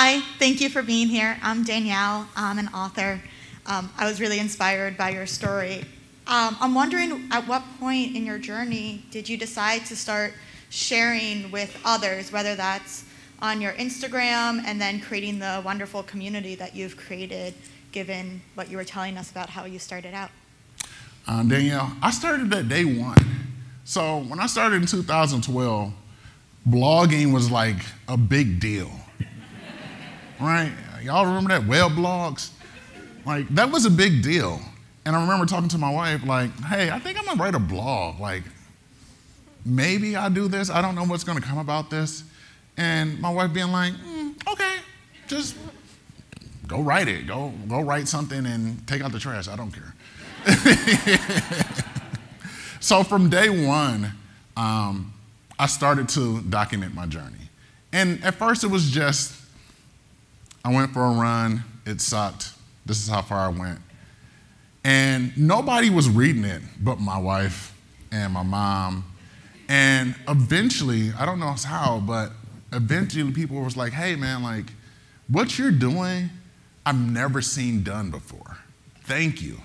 Hi, thank you for being here. I'm Danielle. I'm an author. I was really inspired by your story. I'm wondering, at what point in your journey did you decide to start sharing with others, whether that's on your Instagram and then creating the wonderful community that you've created, given what you were telling us about how you started out? Danielle, I started at day one. So when I started in 2012, blogging was like a big deal, right? Y'all remember that, web blogs? Like, that was a big deal. And I remember talking to my wife, like, hey, I think I'm gonna write a blog. Like, maybe I'll do this. I don't know what's gonna come about this. And my wife being like, okay, just go write it. Go write something and take out the trash. I don't care. So from day one, I started to document my journey. And at first it was just, I went for a run, it sucked, this is how far I went. And nobody was reading it but my wife and my mom. And eventually, I don't know how, but eventually people was like, hey man, like, what you're doing, I've never seen done before. Thank you.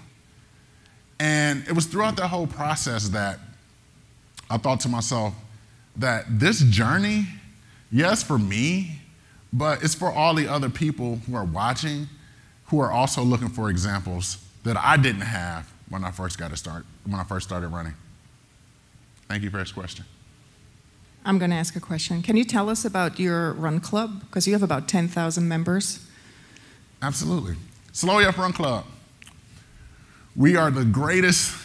And it was throughout that whole process that I thought to myself that this journey, yes, for me, but it's for all the other people who are watching, who are also looking for examples that I didn't have when I first started running. Thank you for this question. I'm going to ask a question. Can you tell us about your run club? Because you have about 10,000 members. Absolutely. Slow AF Run Club. We are the greatest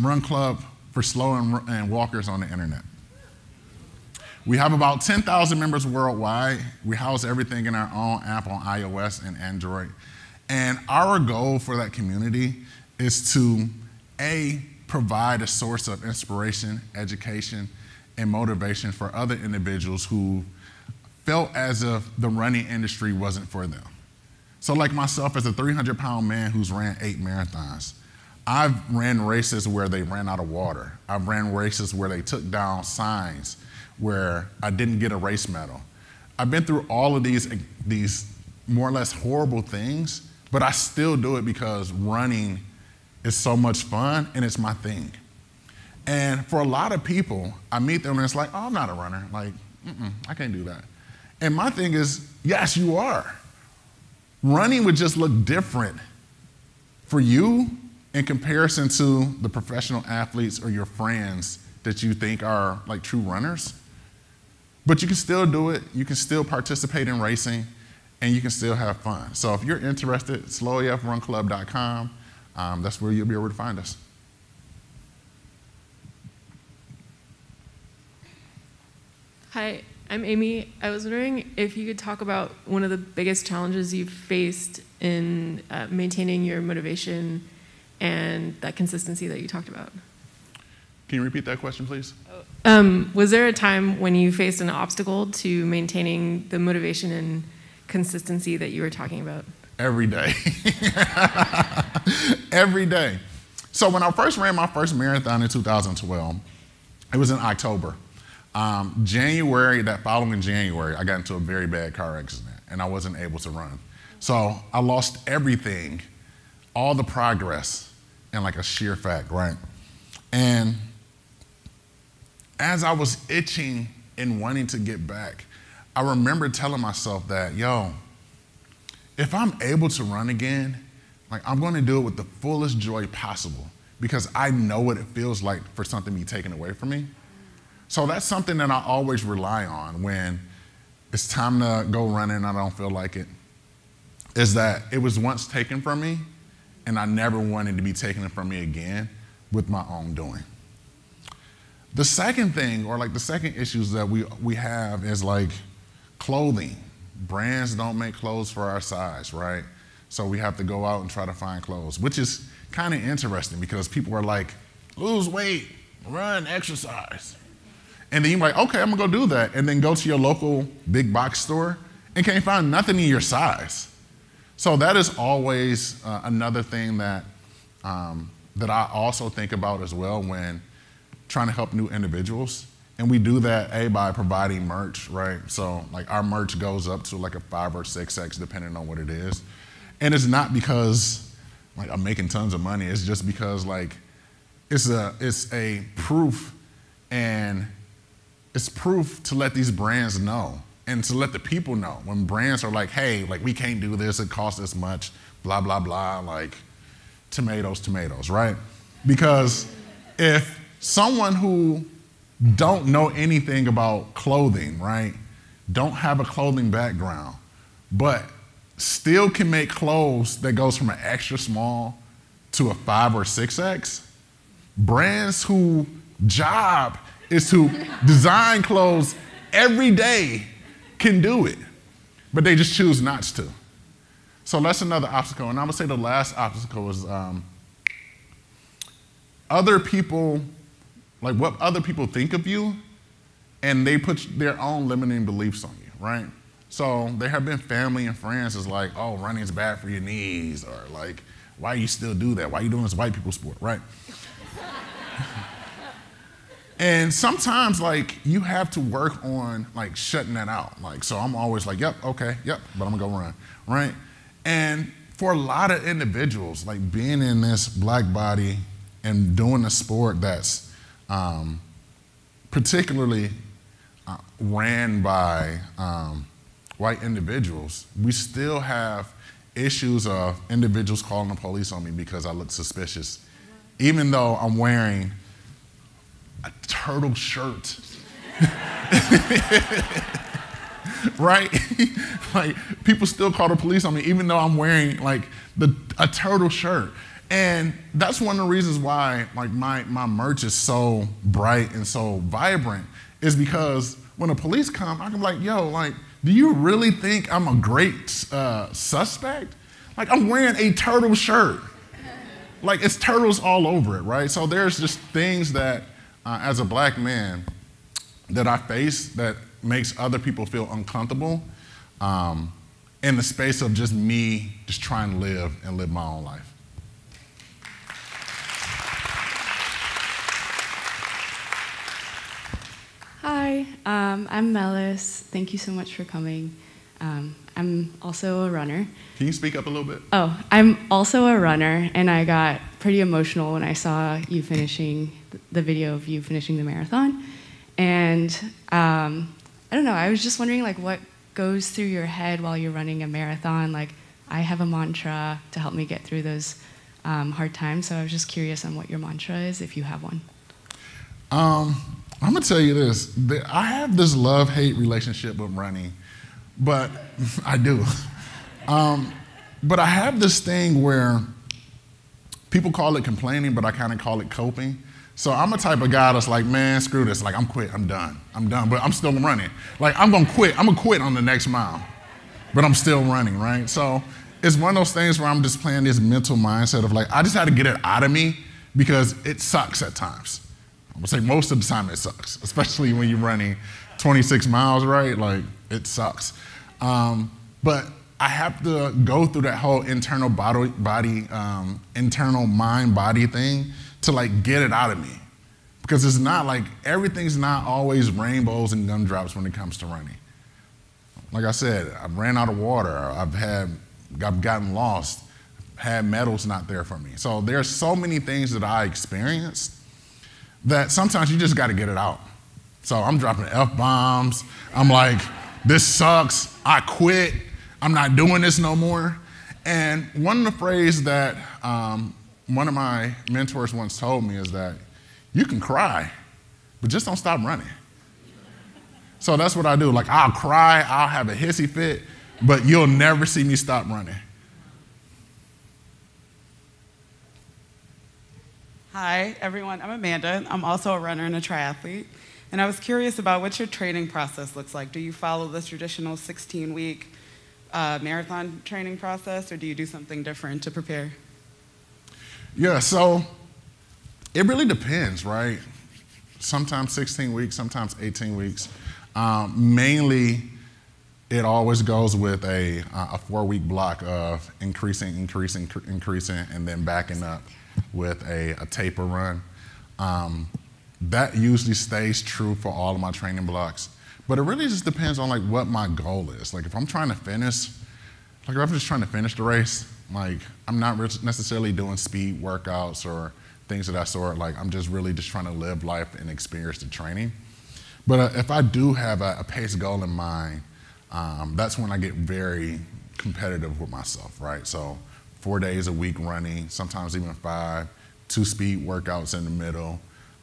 run club for slow and walkers on the internet. We have about 10,000 members worldwide. We house everything in our own app on iOS and Android. And our goal for that community is to, A, provide a source of inspiration, education, and motivation for other individuals who felt as if the running industry wasn't for them. So like myself, as a 300-pound man who's ran 8 marathons, I've ran races where they ran out of water. I've ran races where they took down signs where I didn't get a race medal. I've been through all of these more or less horrible things, but I still do it because running is so much fun and it's my thing. And for a lot of people, I meet them and it's like, oh, I'm not a runner. Like, I can't do that. And my thing is, yes, you are. Running would just look different for you in comparison to the professional athletes or your friends that you think are like true runners. But you can still do it, you can still participate in racing, and you can still have fun. So if you're interested, slowafrunclub.com, that's where you'll be able to find us. Hi, I'm Amy. I was wondering if you could talk about one of the biggest challenges you've faced in maintaining your motivation and that consistency that you talked about. Can you repeat that question, please? Was there a time when you faced an obstacle to maintaining the motivation and consistency that you were talking about? Every day. Every day. So when I first ran my first marathon in 2012, it was in October. January, that following January, I got into a very bad car accident and I wasn't able to run. So I lost everything, all the progress, and like a sheer fact, right? And as I was itching and wanting to get back, I remember telling myself that, yo, if I'm able to run again, like I'm gonna do it with the fullest joy possible because I know what it feels like for something to be taken away from me. So that's something that I always rely on when it's time to go running and I don't feel like it, is that it was once taken from me and I never wanted to be taken from me again with my own doing. The second thing, or like the second issues that we have is like clothing. Brands don't make clothes for our size, right? So we have to go out and try to find clothes, which is kind of interesting because people are like, lose weight, run, exercise. And then you're like, okay, I'm gonna go do that. And then go to your local big box store and can't find nothing in your size. So that is always another thing that, that I also think about as well when trying to help new individuals And we do that, by providing merch, right? So like our merch goes up to like a 5 or 6X depending on what it is. And it's not because like I'm making tons of money. It's just because like it's a proof, and it's proof to let these brands know and to let the people know when brands are like, hey, like we can't do this, it costs this much, blah, blah, blah, like tomatoes, right? Because if someone who don't know anything about clothing, right, don't have a clothing background, but still can make clothes that goes from an extra small to a 5 or 6X, brands whose job is to design clothes every day can do it, but they just choose not to. So that's another obstacle. And I would say the last obstacle is other people, like what other people think of you, and they put their own limiting beliefs on you, right? So there have been family and friends is like, oh, running's bad for your knees, or like, why you still do that? Why you doing this white people sport, right? And sometimes like you have to work on like shutting that out. Like, so I'm always like, yep, okay, yep, but I'm gonna go run, right? And for a lot of individuals, like being in this black body and doing a sport that's particularly ran by white individuals, we still have issues of individuals calling the police on me because I look suspicious, even though I'm wearing a turtle shirt. Right? Like people still call the police on me even though I'm wearing like a turtle shirt. And that's one of the reasons why like my merch is so bright and so vibrant, is because when the police come, I can be like, yo, like, do you really think I'm a great suspect? Like I'm wearing a turtle shirt. Like it's turtles all over it, right? So there's just things that as a black man that I face that makes other people feel uncomfortable in the space of just me just trying to live my own life. Hi, I'm Melis. Thank you so much for coming. I'm also a runner. Can you speak up a little bit? Oh, I'm also a runner, and I got pretty emotional when I saw you finishing the video of you finishing the marathon. And I don't know, I was just wondering like what goes through your head while you're running a marathon. Like I have a mantra to help me get through those hard times, so I was just curious on what your mantra is, if you have one. I'm gonna tell you this, I have this love-hate relationship with running, but I do. But I have this thing where people call it complaining, but I kind of call it coping. So I'm a type of guy that's like, man, screw this, like I'm quit, I'm done, but I'm still running. Like I'm gonna quit on the next mile, but I'm still running, right? So it's one of those things where I'm just playing this mental mindset of like, I just had to get it out of me because it sucks at times. I'm gonna say most of the time it sucks, especially when you're running 26 miles, right? Like it sucks. But I have to go through that whole internal internal mind-body thing to like get it out of me. Because it's not like, everything's not always rainbows and gumdrops when it comes to running. Like I said, I've ran out of water, I've gotten lost, had medals not there for me. So there's so many things that I experienced that sometimes you just gotta get it out. So I'm dropping F-bombs, I'm like, this sucks, I quit, I'm not doing this no more. And one of the phrases that one of my mentors once told me is that you can cry, but just don't stop running. So that's what I do. Like I'll cry, I'll have a hissy fit, but you'll never see me stop running. Hi, everyone. I'm Amanda. I'm also a runner and a triathlete. And I was curious about what your training process looks like. Do you follow the traditional 16-week marathon training process, or do you do something different to prepare? Yeah, so it really depends, right? Sometimes 16 weeks, sometimes 18 weeks. Mainly, it always goes with a 4-week block of increasing, and then backing up with a taper run. that usually stays true for all of my training blocks. But it really just depends on like what my goal is. Like if I'm trying to finish, like if I'm just trying to finish the race, like I'm not necessarily doing speed workouts or things of that sort. Like I'm just really just trying to live life and experience the training. But if I do have a pace goal in mind, that's when I get very competitive with myself, right? So 4 days a week running, sometimes even 5, 2 speed workouts in the middle,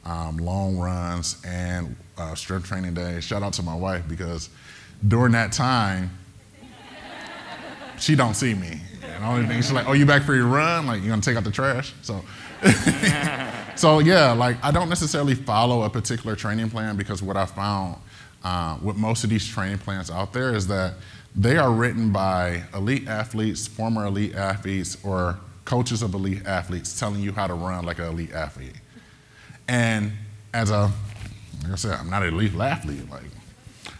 long runs, and strength training days. Shout out to my wife, because during that time, she don't see me. And the only thing she's like, oh, you back for your run? Like, you gonna take out the trash? So, so yeah, like I don't necessarily follow a particular training plan, because what I found with most of these training plans out there is that they are written by elite athletes, former elite athletes, or coaches of elite athletes telling you how to run like an elite athlete. And as like I said, I'm not an elite athlete. Like,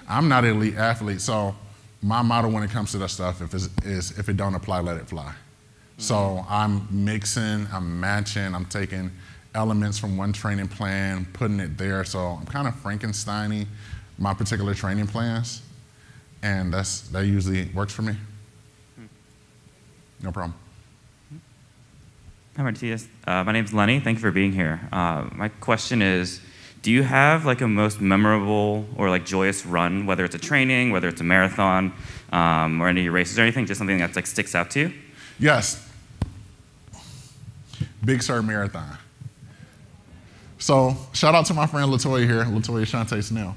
I'm not an elite athlete, so my motto when it comes to that stuff is if it don't apply, let it fly. Mm-hmm. So I'm mixing, I'm matching, I'm taking elements from one training plan, putting it there. So I'm kind of Frankensteining my particular training plans, and that usually works for me. No problem. Hi, Martinus. My name's Lenny. Thank you for being here. My question is, do you have like a most memorable or like joyous run, whether it's a training, whether it's a marathon, or any races or anything, just something that's like sticks out to you? Yes. Big Sur Marathon. So shout out to my friend LaToya here, LaToya Shante Snell.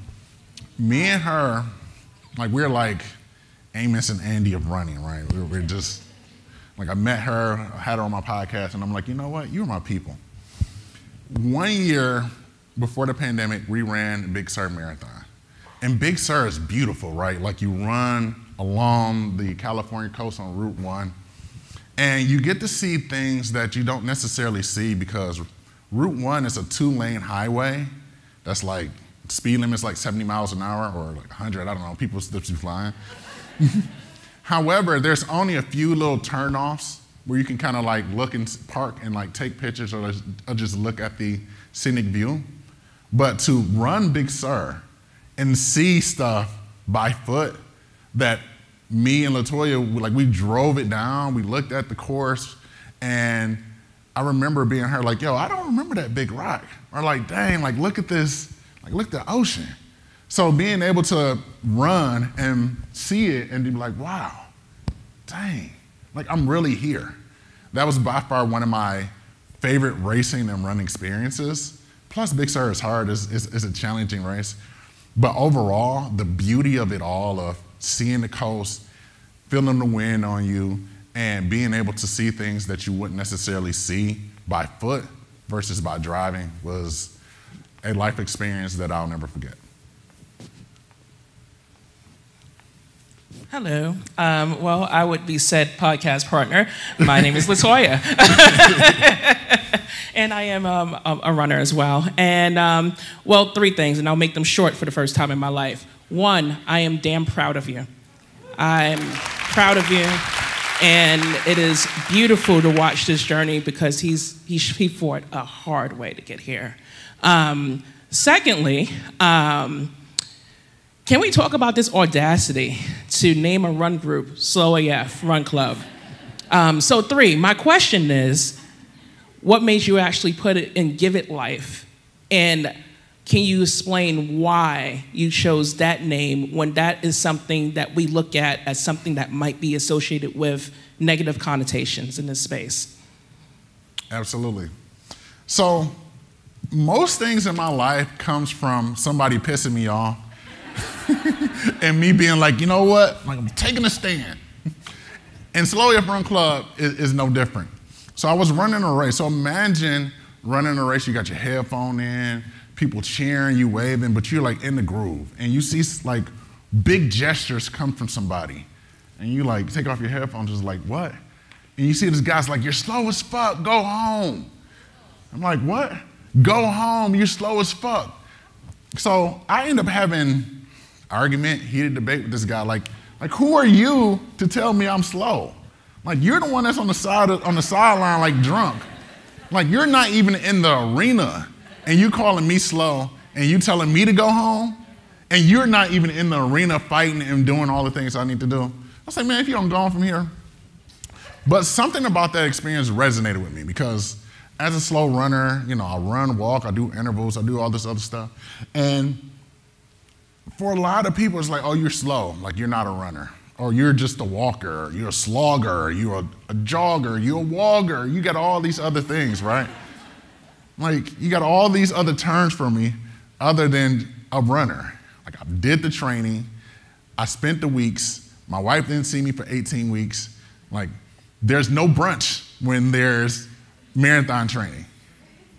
Me and her, like we're like Amos and Andy of running, right? We're just, like I met her, I had her on my podcast, and I'm like, you know what, you're my people. 1 year before the pandemic, we ran Big Sur Marathon. And Big Sur is beautiful, right? Like you run along the California coast on Route 1, and you get to see things that you don't necessarily see, because Route 1 is a 2-lane highway that's like, speed limit's like 70 miles an hour or like 100, I don't know, people still be flying. However, there's only a few little turnoffs where you can kind of like look and park and like take pictures or just look at the scenic view. But to run Big Sur and see stuff by foot that me and LaToya, like we drove it down, we looked at the course, and I remember being her like, yo, I don't remember that big rock. Or like, dang, like look at this, like look at the ocean. So being able to run and see it and be like, wow, dang, like I'm really here. That was by far one of my favorite racing and running experiences. Plus Big Sur is hard, it's a challenging race. But overall, the beauty of it all, of seeing the coast, feeling the wind on you, and being able to see things that you wouldn't necessarily see by foot versus by driving, was a life experience that I'll never forget. Hello. Well, I would be said podcast partner. My name is LaToya. And I am a runner as well. And, well, 3 things, and I'll make them short for the first time in my life. 1, I am damn proud of you. I'm proud of you. And it is beautiful to watch this journey, because he fought a hard way to get here. Secondly, can we talk about this audacity to name a run group Slow AF Run Club? So 3, my question is, what made you actually put it and give it life? And can you explain why you chose that name when that is something that we look at as something that might be associated with negative connotations in this space? Absolutely. So most things in my life comes from somebody pissing me off and me being like, you know what, like I'm taking a stand. And Slow AF Run Club is no different. So I was running a race. So imagine running a race, you got your headphone in, people cheering, you waving, but you're like in the groove. And you see like big gestures come from somebody. And you like take off your headphones, just like, what? And you see this guy's like, you're slow as fuck, go home. I'm like, what? Go home, you're slow as fuck. So I end up having argument, heated debate with this guy, like who are you to tell me I'm slow? Like you're the one that's on the sideline like drunk. Like you're not even in the arena. and you calling me slow, and you telling me to go home, and you're not even in the arena fighting and doing all the things I need to do. I was like, man, if you don't go on from here. But something about that experience resonated with me because as a slow runner, I run, walk, I do intervals, I do all this other stuff. And for a lot of people, it's like, oh, you're slow, like you're not a runner. Or you're just a walker, or you're a slogger, or you're a jogger, you're a wogger. You got all these other things, right? Like, you got all these other terms for me other than a runner. Like, I did the training, I spent the weeks, my wife didn't see me for 18 weeks. Like, there's no brunch when there's marathon training.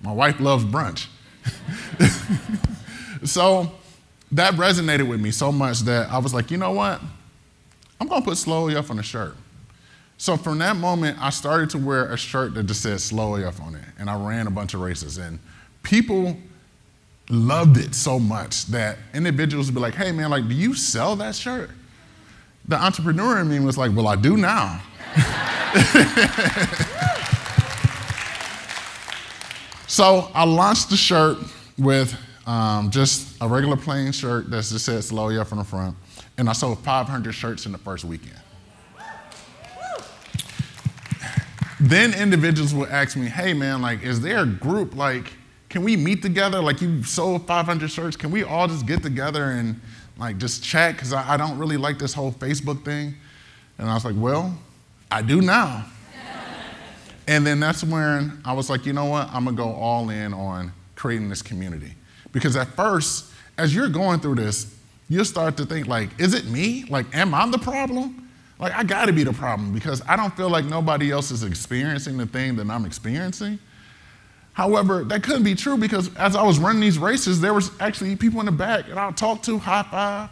My wife loves brunch. So that resonated with me so much that I was like, you know what? I'm gonna put Slow AF on a shirt. So from that moment, I started to wear a shirt that just said Slow AF on it, and I ran a bunch of races. And people loved it so much that individuals would be like, hey man, like, do you sell that shirt? The entrepreneur in me was like, well, I do now. So I launched the shirt with just a regular plain shirt that just said Slow AF on the front, and I sold 500 shirts in the first weekend. Then individuals would ask me, hey man, like, is there a group, like, can we meet together? Like, you sold 500 shirts, can we all just get together and like just chat? Because I don't really like this whole Facebook thing. And I was like, well, I do now. And then that's when I was like, you know what? I'm gonna go all in on creating this community. Because at first, as you're going through this, you'll start to think like, is it me? Like, am I the problem? Like, I gotta be the problem because I don't feel like nobody else is experiencing the thing that I'm experiencing. However, that couldn't be true because as I was running these races, there was actually people in the back that I'll talk to, high five,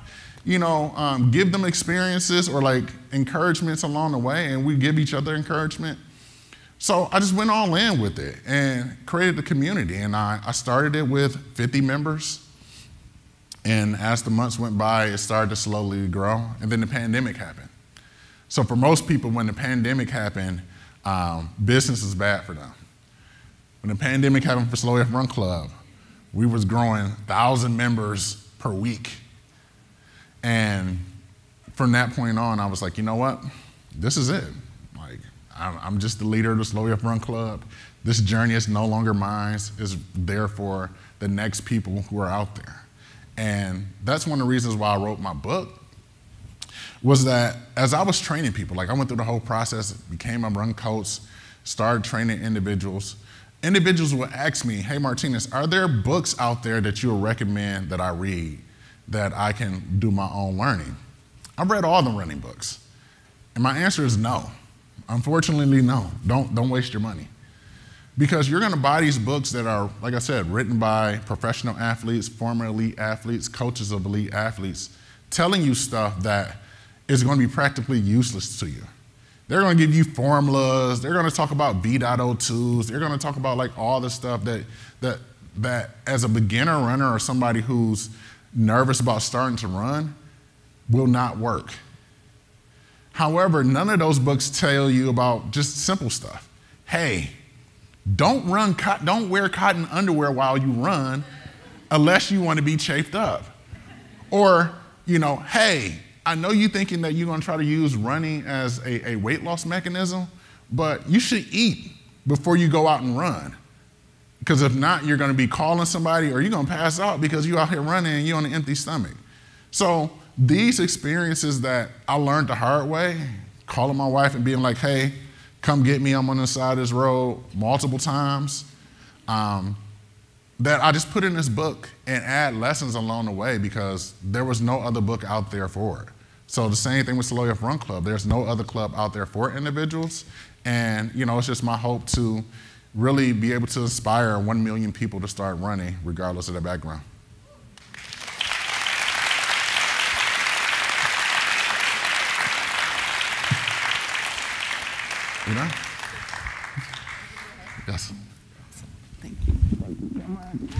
give them experiences or like encouragements along the way, and we give each other encouragement. So I just went all in with it and created the community, and I started it with 50 members. And as the months went by, it started to slowly grow, and then the pandemic happened. So for most people, when the pandemic happened, business was bad for them. When the pandemic happened for Slow AF Run Club, we was growing 1,000 members per week. And from that point on, I was like, you know what? This is it. Like, I'm just the leader of the Slow AF Run Club. This journey is no longer mine. It's there for the next people who are out there. And that's one of the reasons why I wrote my book, was that as I was training people, like I went through the whole process, became a run coach, started training individuals. Individuals would ask me, hey Martinus, are there books out there that you would recommend that I read that I can do my own learning? I've read all the running books. And my answer is no. Unfortunately, no. Don't waste your money. Because you're gonna buy these books that are, like I said, written by professional athletes, former elite athletes, coaches of elite athletes, telling you stuff that is gonna be practically useless to you. They're gonna give you formulas, they're gonna talk about V.02s, they're gonna talk about like all the stuff that as a beginner runner or somebody who's nervous about starting to run will not work. However, none of those books tell you about just simple stuff. Hey, don't wear cotton underwear while you run unless you want to be chafed up. Or, hey, I know you're thinking that you're going to try to use running as a weight loss mechanism, but you should eat before you go out and run. Because if not, you're going to be calling somebody or you're going to pass out because you're out here running and you're on an empty stomach. So these experiences that I learned the hard way, calling my wife and being like, hey, come get me, I'm on the side of this road multiple times, that I just put in this book and add lessons along the way because there was no other book out there for it. So the same thing with Slow AF Run Club. There's no other club out there for individuals. And it's just my hope to really be able to inspire 1 million people to start running regardless of their background. You know? Yes. Thank you.